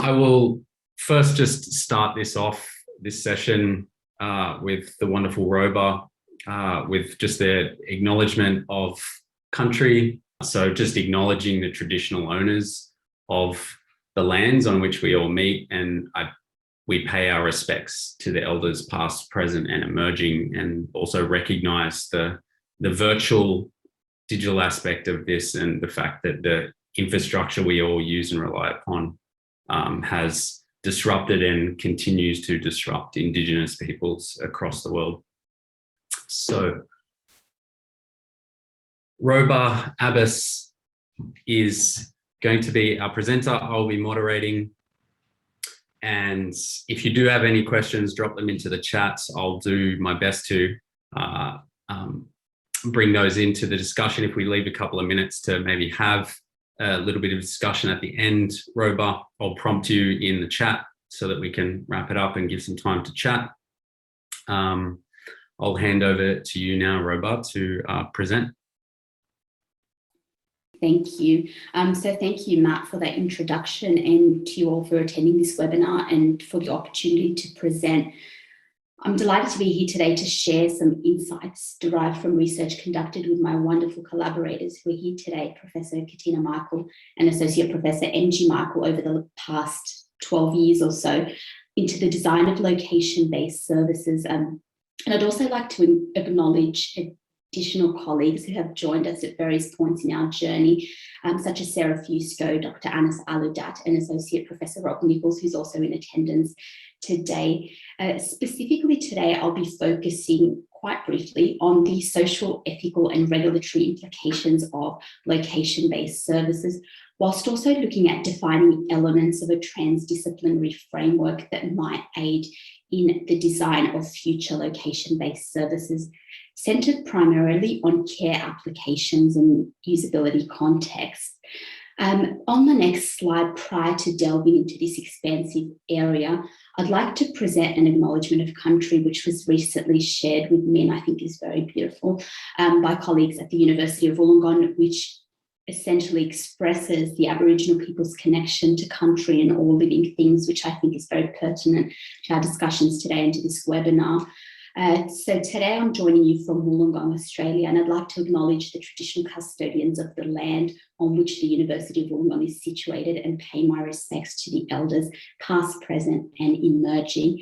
I will first just start this session with the wonderful Roba, with just their acknowledgement of country. So just acknowledging the traditional owners of the lands on which we all meet, and we pay our respects to the elders past, present and emerging, and also recognise the virtual digital aspect of this and the fact that the infrastructure we all use and rely upon has disrupted and continues to disrupt Indigenous peoples across the world. So Roba Abbas is going to be our presenter. I'll be moderating. And if you do have any questions, drop them into the chats. I'll do my best to bring those into the discussion. If we leave a couple of minutes to maybe have a little bit of discussion at the end, Roba, I'll prompt you in the chat so that we can wrap it up and give some time to chat. I'll hand over to you now, Roba, to present. Thank you. So thank you, Matt, for that introduction, and to you all for attending this webinar and for the opportunity to present. I'm delighted to be here today to share some insights derived from research conducted with my wonderful collaborators who are here today, Professor Katina Michael and Associate Professor Angie Michael, over the past 12 years or so, into the design of location-based services. And I'd also like to acknowledge additional colleagues who have joined us at various points in our journey, such as Sarah Fusco, Dr. Anas Aludat, and Associate Professor Rob Nichols, who's also in attendance today. Specifically today, I'll be focusing quite briefly on the social, ethical and regulatory implications of location-based services, whilst also looking at defining elements of a transdisciplinary framework that might aid in the design of future location-based services, centred primarily on care applications and usability context. On the next slide, prior to delving into this expansive area, I'd like to present an acknowledgement of country, which was recently shared with me and I think is very beautiful, by colleagues at the University of Wollongong, which essentially expresses the Aboriginal people's connection to country and all living things, which I think is very pertinent to our discussions today and to this webinar. So today I'm joining you from Wollongong, Australia, and I'd like to acknowledge the traditional custodians of the land on which the University of Wollongong is situated and pay my respects to the elders past, present and emerging.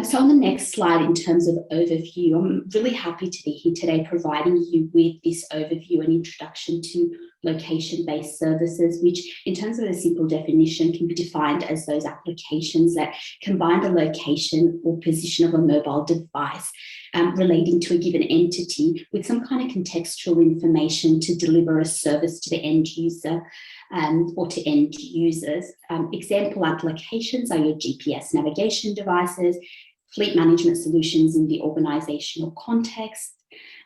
So on the next slide, in terms of overview, I'm really happy to be here today providing you with this overview and introduction to location-based services, which in terms of a simple definition can be defined as those applications that combine the location or position of a mobile device relating to a given entity with some kind of contextual information to deliver a service to the end user or to end users. Example applications are your GPS navigation devices, fleet management solutions in the organisational context,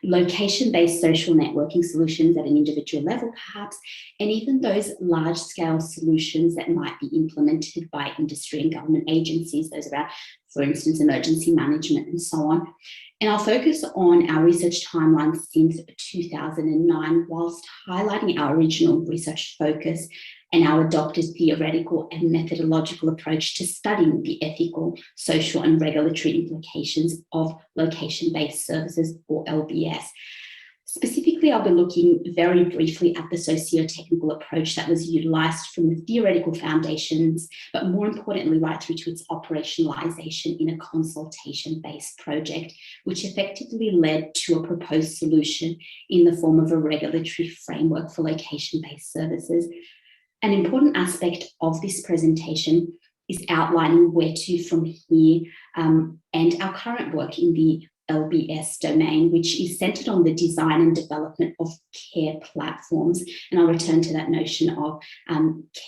location-based social networking solutions at an individual level perhaps, and even those large-scale solutions that might be implemented by industry and government agencies, those about, for instance, emergency management and so on. And I'll focus on our research timeline since 2009, whilst highlighting our original research focus and our adopted theoretical and methodological approach to studying the ethical, social and regulatory implications of location-based services, or LBS. Specifically, I'll be looking very briefly at the socio-technical approach that was utilised from the theoretical foundations, but more importantly, right through to its operationalisation in a consultation-based project, which effectively led to a proposed solution in the form of a regulatory framework for location-based services. An important aspect of this presentation is outlining where to from here and our current work in the LBS domain, which is centred on the design and development of care platforms. And I'll return to that notion of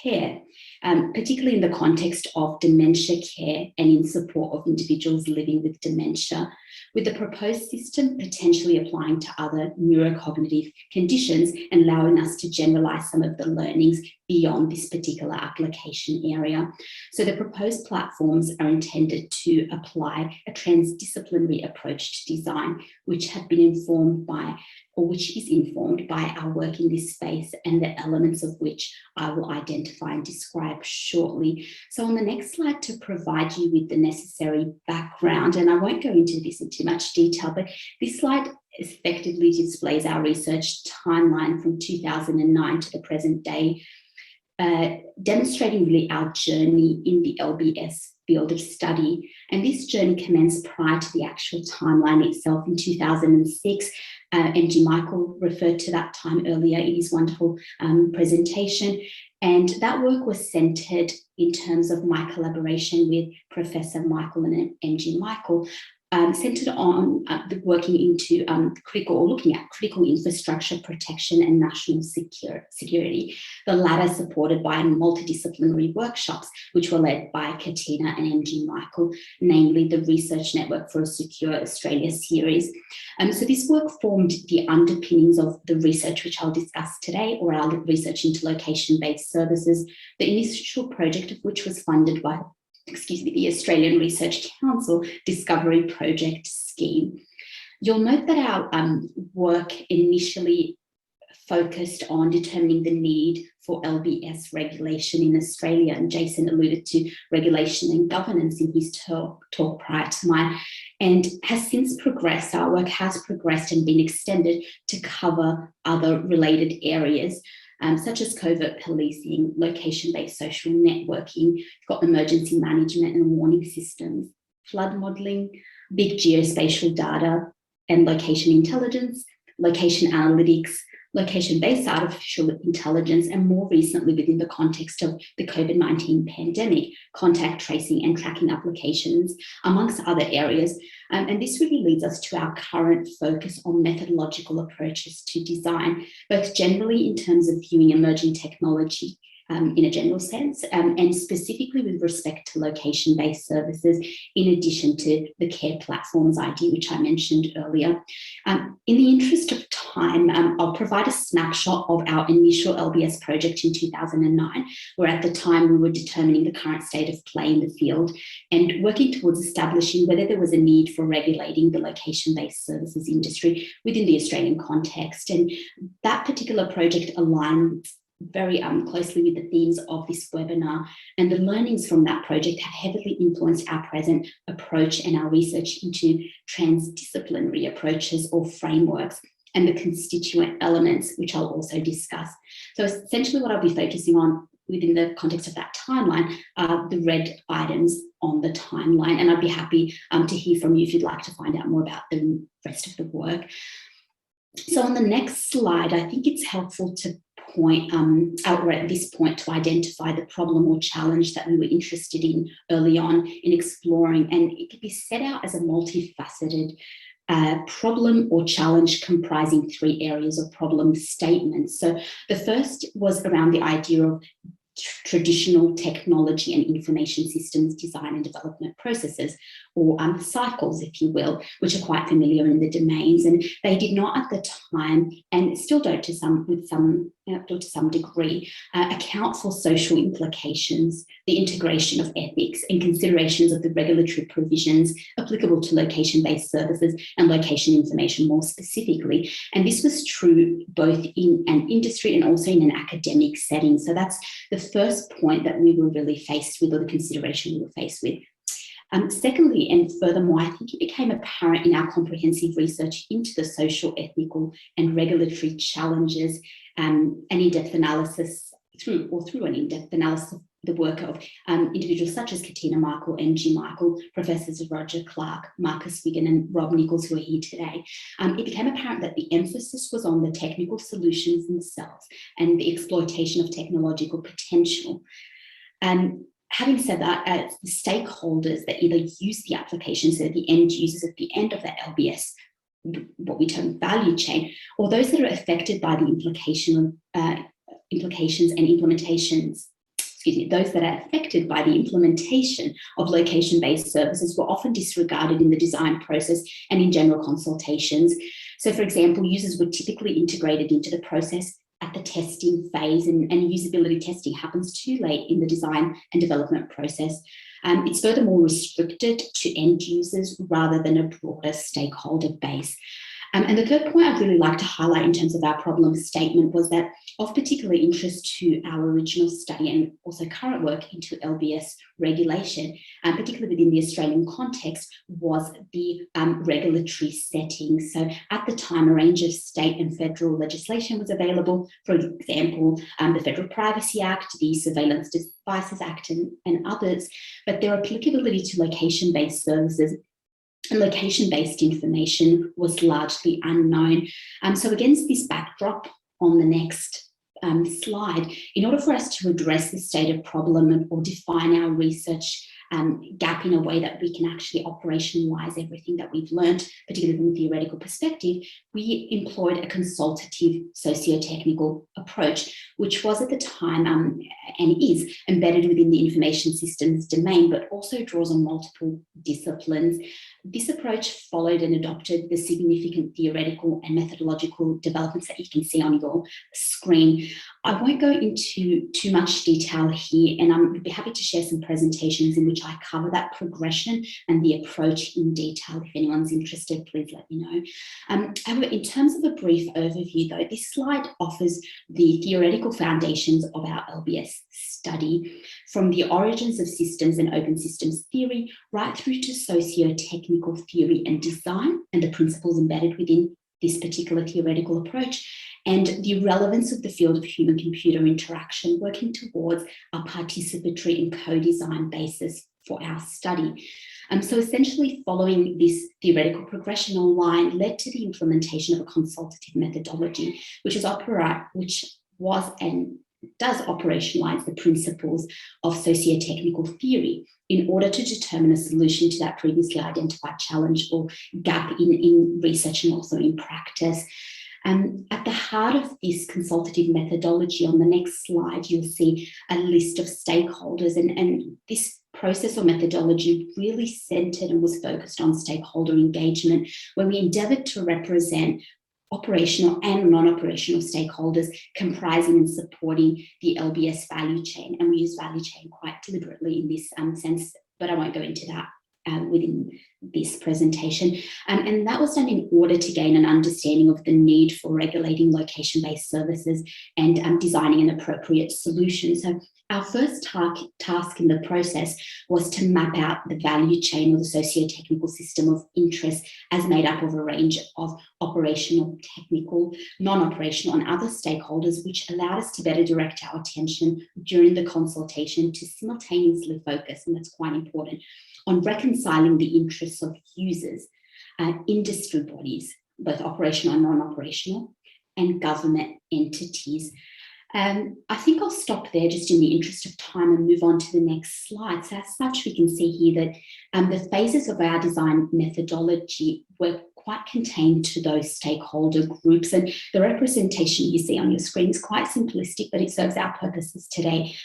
care, particularly in the context of dementia care and in support of individuals living with dementia, with the proposed system potentially applying to other neurocognitive conditions and allowing us to generalise some of the learnings beyond this particular application area. So the proposed platforms are intended to apply a transdisciplinary approach to design, which have been informed by, or which is informed by our work in this space, and the elements of which I will identify and describe shortly. So on the next slide, to provide you with the necessary background, and I won't go into this in too much detail, but this slide effectively displays our research timeline from 2009 to the present day, demonstrating really our journey in the LBS field of study. And this journey commenced prior to the actual timeline itself in 2006. MG Michael referred to that time earlier in his wonderful presentation. And that work was centered in terms of my collaboration with Professor Michael and MG Michael, centered on working into looking at critical infrastructure protection and national security, the latter supported by multidisciplinary workshops, which were led by Katina and MG Michael, namely the Research Network for a Secure Australia series. So this work formed the underpinnings of the research which I'll discuss today, or our research into location-based services, the initial project of which was funded by the Australian Research Council Discovery Project Scheme. You'll note that our work initially focused on determining the need for LBS regulation in Australia, and Jason alluded to regulation and governance in his talk prior to mine, and has since progressed. Our work has progressed and been extended to cover other related areas, such as covert policing, location-based social networking, we've got emergency management and warning systems, flood modelling, big geospatial data and location intelligence, location analytics, location-based artificial intelligence, and more recently within the context of the COVID-19 pandemic, contact tracing and tracking applications, amongst other areas. And this really leads us to our current focus on methodological approaches to design, both generally in terms of viewing emerging technology in a general sense, and specifically with respect to location-based services, in addition to the care platforms idea, which I mentioned earlier. In the interest of time, I'll provide a snapshot of our initial LBS project in 2009, where at the time we were determining the current state of play in the field and working towards establishing whether there was a need for regulating the location-based services industry within the Australian context. And that particular project aligned very closely with the themes of this webinar, and the learnings from that project have heavily influenced our present approach and our research into transdisciplinary approaches or frameworks and the constituent elements, which I'll also discuss. So essentially what I'll be focusing on within the context of that timeline are the red items on the timeline, and I'd be happy to hear from you if you'd like to find out more about the rest of the work. So on the next slide, I think it's helpful to point out, or at this point, to identify the problem or challenge that we were interested in early on in exploring, and it could be set out as a multifaceted problem or challenge comprising three areas of problem statements. So the first was around the idea of traditional technology and information systems design and development processes, or cycles, if you will, which are quite familiar in the domains, and they did not at the time, and still don't to some degree, account for social implications, the integration of ethics, and considerations of the regulatory provisions applicable to location-based services and location information more specifically. And this was true both in an industry and also in an academic setting. So that's the first point that we were really faced with, or the consideration we were faced with. Secondly, and furthermore, I think it became apparent in our comprehensive research into the social, ethical, and regulatory challenges, an in-depth analysis through an in-depth analysis of the work of individuals such as Katina Michael, MG Michael, Professors Roger Clark, Marcus Wigan, and Rob Nichols, who are here today. It became apparent that the emphasis was on the technical solutions themselves and the exploitation of technological potential. Having said that, the stakeholders that either use the application, so the end users at the end of that LBS, what we term value chain, or those that are affected by the implications and implementations, those that are affected by the implementation of location-based services were often disregarded in the design process and in general consultations. So, for example, users were typically integrated into the process at the testing phase, and usability testing happens too late in the design and development process. It's furthermore restricted to end users rather than a broader stakeholder base. And the third point I'd really like to highlight in terms of our problem statement was that of particular interest to our original study and also current work into LBS regulation, particularly within the Australian context, was the regulatory setting. So at the time, a range of state and federal legislation was available. For example, the Federal Privacy Act, the Surveillance Devices Act, and others, but their applicability to location-based services and location-based information was largely unknown. So against this backdrop, on the next slide, in order for us to address this stated problem or define our research gap in a way that we can actually operationalise everything that we've learned, particularly from a theoretical perspective, we employed a consultative socio-technical approach, which was at the time and is embedded within the information systems domain, but also draws on multiple disciplines. This approach followed and adopted the significant theoretical and methodological developments that you can see on your screen. I won't go into too much detail here, and I'd be happy to share some presentations in which I cover that progression and the approach in detail. If anyone's interested, please let me know. However, in terms of a brief overview though, this slide offers the theoretical foundations of our LBS study, from the origins of systems and open systems theory right through to socio-technical theory and design and the principles embedded within this particular theoretical approach, and the relevance of the field of human-computer interaction, working towards a participatory and co-design basis for our study. So essentially, following this theoretical progression online led to the implementation of a consultative methodology, which was and does operationalise the principles of socio-technical theory in order to determine a solution to that previously identified challenge or gap in research and also in practice. At the heart of this consultative methodology, on the next slide, you'll see a list of stakeholders, and this process or methodology really centred and was focused on stakeholder engagement, where we endeavoured to represent operational and non-operational stakeholders comprising and supporting the LBS value chain. And we use value chain quite deliberately in this sense, but I won't go into that within this presentation. And that was done in order to gain an understanding of the need for regulating location-based services and designing an appropriate solution. So our first task in the process was to map out the value chain or the socio-technical system of interest as made up of a range of operational, technical, non-operational and other stakeholders, which allowed us to better direct our attention during the consultation to simultaneously focus, and that's quite important, on reconciling the interests of users, industry bodies, both operational and non-operational, and government entities. I think I'll stop there just in the interest of time and move on to the next slide. So as such, we can see here that the phases of our design methodology were quite contained to those stakeholder groups, and the representation you see on your screen is quite simplistic, but it serves our purposes today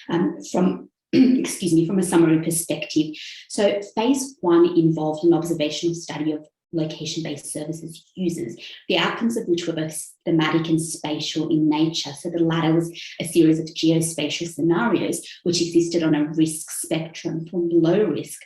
from a summary perspective. So phase one involved an observational study of location-based services users, the outcomes of which were both thematic and spatial in nature. So the latter was a series of geospatial scenarios which existed on a risk spectrum from low risk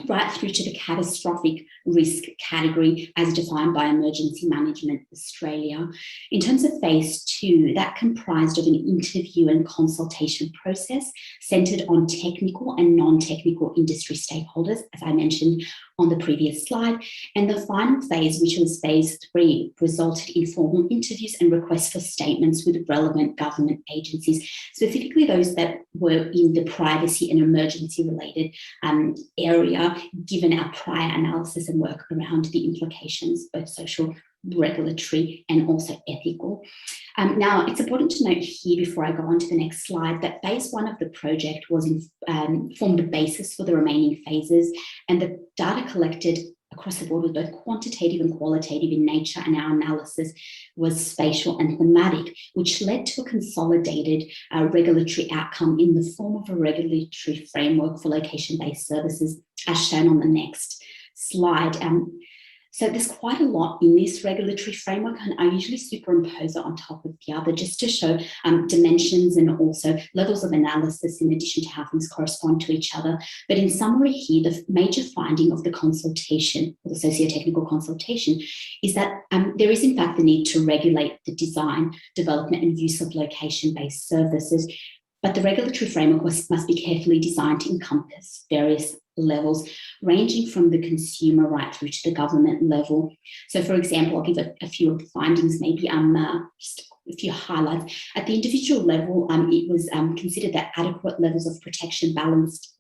right through to the catastrophic risk category as defined by Emergency Management Australia. In terms of phase two, that comprised of an interview and consultation process centred on technical and non-technical industry stakeholders, as I mentioned on the previous slide. And the final phase, which was phase three, resulted in formal interviews and requests for statements with relevant government agencies, specifically those that were in the privacy and emergency related area, given our prior analysis and work around the implications, both social, regulatory and also ethical. Now, it's important to note here before I go on to the next slide that phase one of the project was formed the basis for the remaining phases, and the data collected across the board was both quantitative and qualitative in nature, and our analysis was spatial and thematic, which led to a consolidated regulatory outcome in the form of a regulatory framework for location-based services, as shown on the next slide. So there's quite a lot in this regulatory framework, and I usually superimpose it on top of the other just to show dimensions and also levels of analysis in addition to how things correspond to each other. But in summary here, the major finding of the consultation, or the socio-technical consultation, is that there is in fact the need to regulate the design, development and use of location-based services. But the regulatory framework must be carefully designed to encompass various levels, ranging from the consumer right through to the government level. So, for example, I'll give a few of the findings, maybe just a few highlights. At the individual level, it was considered that adequate levels of protection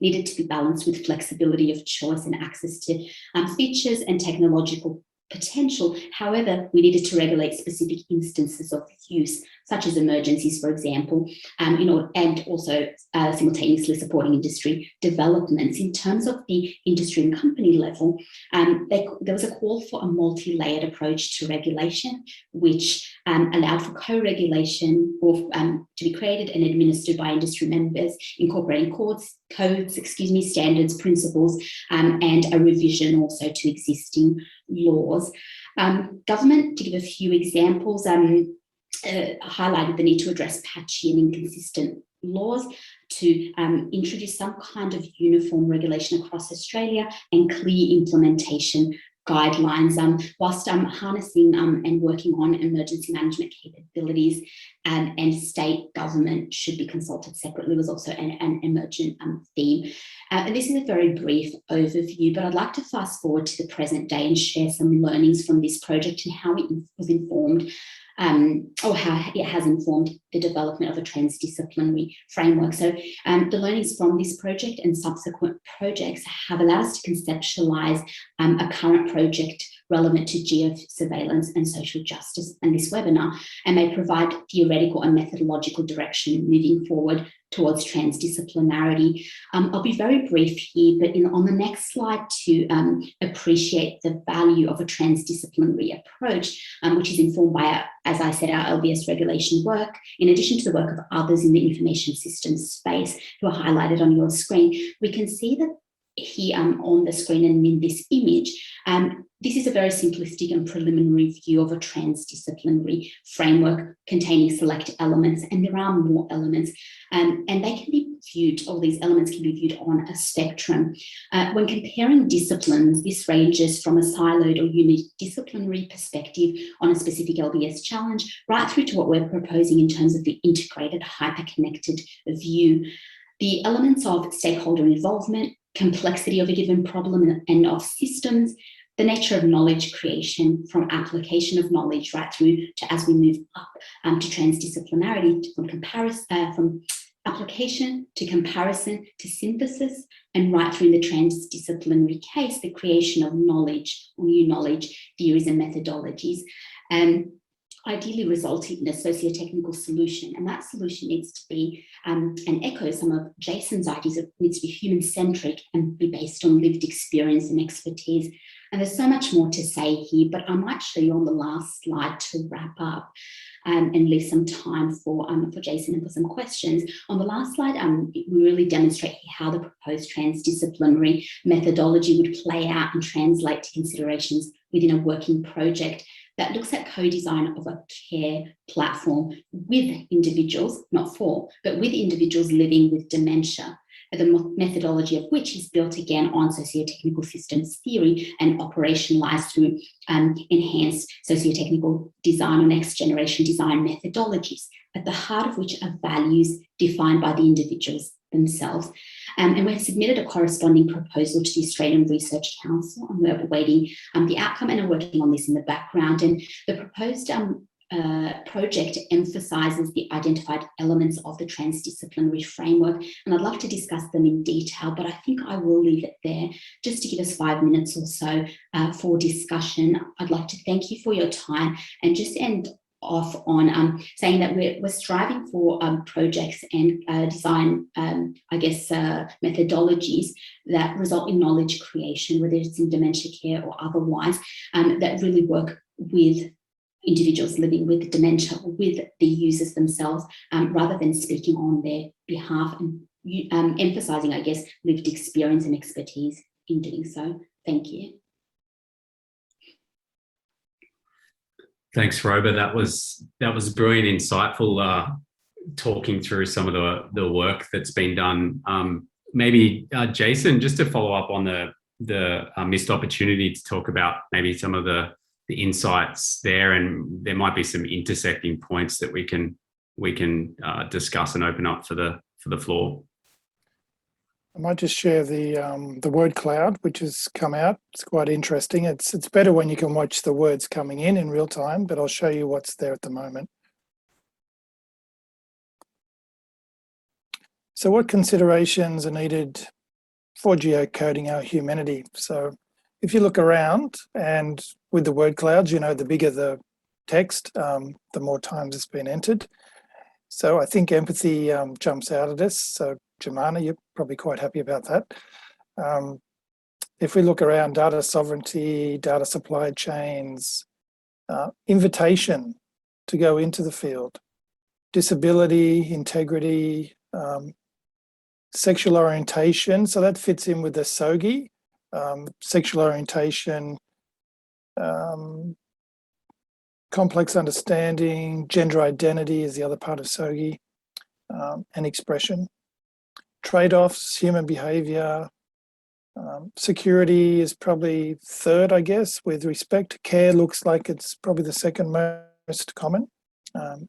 needed to be balanced with flexibility of choice and access to features and technological potential. However, we needed to regulate specific instances of use, such as emergencies, for example, and also simultaneously supporting industry developments. In terms of the industry and company level, there was a call for a multi-layered approach to regulation, which allowed for co-regulation to be created and administered by industry members, incorporating codes, standards, principles, and a revision also to existing laws. Government, to give a few examples, highlighted the need to address patchy and inconsistent laws, to introduce some kind of uniform regulation across Australia and clear implementation guidelines, whilst harnessing and working on emergency management capabilities, and state government should be consulted separately was also an emergent theme. And this is a very brief overview, but I'd like to fast forward to the present day and share some learnings from this project and how it was informed, or how it has informed the development of a transdisciplinary framework. So the learnings from this project and subsequent projects have allowed us to conceptualise a current project relevant to geosurveillance and social justice in this webinar, and may provide theoretical and methodological direction moving forward towards transdisciplinarity. I'll be very brief here, but on the next slide, to appreciate the value of a transdisciplinary approach, which is informed by, as I said, our LBS regulation work, in addition to the work of others in the information systems space who are highlighted on your screen. We can see that here on the screen and in this image, this is a very simplistic and preliminary view of a transdisciplinary framework containing select elements, and there are more elements, and they can be viewed, all these elements can be viewed on a spectrum. When comparing disciplines, this ranges from a siloed or unidisciplinary perspective on a specific LBS challenge, right through to what we're proposing in terms of the integrated, hyper-connected view. The elements of stakeholder involvement, complexity of a given problem and of systems, the nature of knowledge creation, from application of knowledge right through to, as we move up to transdisciplinarity, from application to comparison to synthesis, and right through the transdisciplinary case, the creation of knowledge, or new knowledge, theories and methodologies, ideally resulting in a socio-technical solution. And that solution needs to be and echo some of Jason's ideas. It needs to be human-centric and be based on lived experience and expertise. And there's so much more to say here, but I might show you on the last slide to wrap up and leave some time for Jason and for some questions. On the last slide, we really demonstrate how the proposed transdisciplinary methodology would play out and translate to considerations within a working project that looks at co-design of a care platform with individuals, not for, but with individuals living with dementia, the methodology of which is built again on socio-technical systems theory and operationalized through enhanced socio-technical design or next generation design methodologies, at the heart of which are values defined by the individuals themselves. And we've submitted a corresponding proposal to the Australian Research Council, and we're awaiting the outcome and are working on this in the background. And the proposed project emphasises the identified elements of the transdisciplinary framework, and I'd love to discuss them in detail, but I think I will leave it there just to give us 5 minutes or so for discussion. I'd like to thank you for your time and just end off on saying that we're striving for projects and design, methodologies that result in knowledge creation, whether it's in dementia care or otherwise, that really work with individuals living with dementia or with the users themselves, rather than speaking on their behalf and emphasising, I guess, lived experience and expertise in doing so. Thank you. Thanks, Roba. That was brilliant, insightful, talking through some of the work that's been done. Maybe Jason, just to follow up on the missed opportunity to talk about maybe some of the insights there, and there might be some intersecting points that we can discuss and open up for the floor. I might just share the word cloud, which has come out. It's quite interesting. It's better when you can watch the words coming in real time, but I'll show you what's there at the moment. So what considerations are needed for geocoding our humanity? So if you look around, and with the word clouds, you know, the bigger the text, the more times it's been entered. So I think empathy jumps out at us. So Jemana, you're probably quite happy about that. If we look around, data sovereignty, data supply chains, invitation to go into the field, disability, integrity, sexual orientation, so that fits in with the SOGI, sexual orientation, complex understanding, gender identity is the other part of SOGI, and expression. Trade-offs, human behaviour, security is probably third, I guess, with respect. Care looks like it's probably the second most common,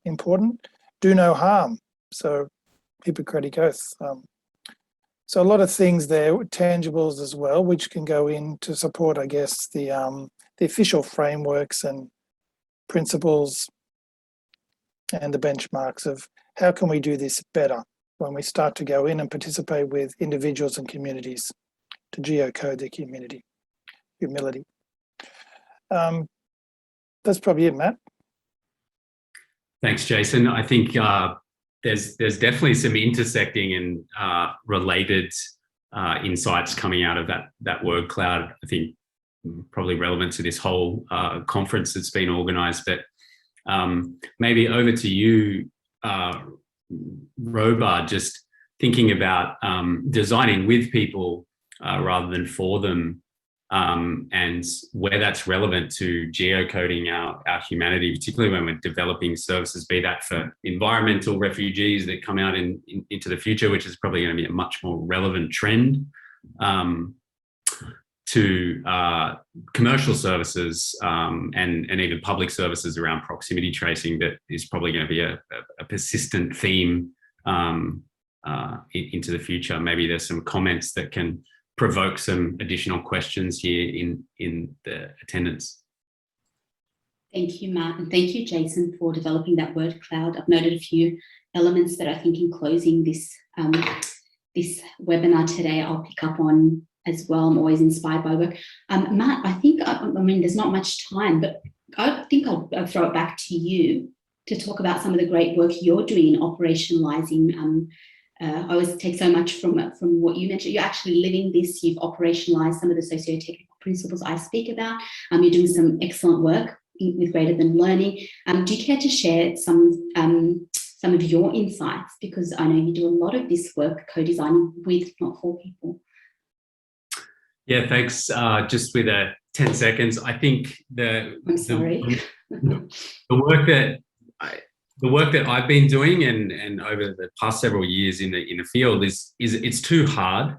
important. Do no harm, so Hippocratic Oath. So a lot of things there, tangibles as well, which can go in to support, I guess, the official frameworks and principles and the benchmarks of how can we do this better when we start to go in and participate with individuals and communities to geocode their humility. That's probably it, Matt. Thanks, Jason. I think there's definitely some intersecting and related insights coming out of that word cloud. I think probably relevant to this whole conference that's been organised. But maybe over to you, Roba, just thinking about designing with people rather than for them, and where that's relevant to geocoding our humanity, particularly when we're developing services, be that for environmental refugees that come out into the future, which is probably going to be a much more relevant trend, to commercial services and even public services around proximity tracing, that is probably going to be a persistent theme into the future. Maybe there's some comments that can provoke some additional questions here in the attendance. Thank you, Matt, and thank you, Jason, for developing that word cloud. I've noted a few elements that I think in closing this webinar today I'll pick up on as well. I'm always inspired by work. Matt, I think, I mean, there's not much time, but I think I'll throw it back to you to talk about some of the great work you're doing in operationalising. I always take so much from what you mentioned. You're actually living this. You've operationalized some of the socio-technical principles I speak about. You're doing some excellent work with Greater Than Learning. Do you care to share some of your insights? Because I know you do a lot of this work co-designing with, not for people. Yeah, thanks. Just with 10 seconds, I think I'm sorry. the work that I've been doing and over the past several years in the field is it's too hard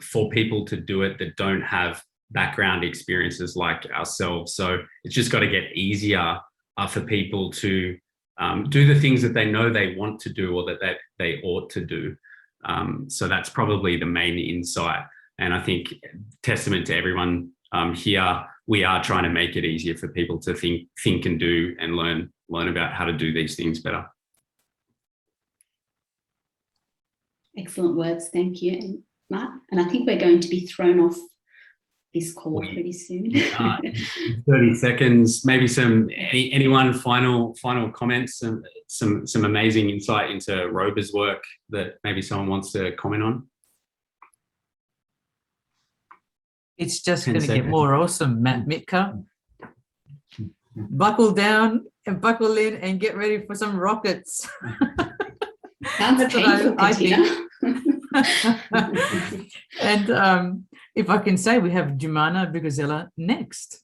for people to do it that don't have background experiences like ourselves. So it's just got to get easier for people to do the things that they know they want to do or that they ought to do. So that's probably the main insight. And I think testament to everyone here, we are trying to make it easier for people to think and do and learn about how to do these things better. Excellent words, thank you, Matt. And I think we're going to be thrown off this call pretty soon. 30 seconds, maybe anyone final comments, some amazing insight into Roba's work that maybe someone wants to comment on. It's just going to get more awesome, Matt Mitka. Buckle down and buckle in and get ready for some rockets. Sounds painful, I think. And if I can say, we have Jemana Bugazella next.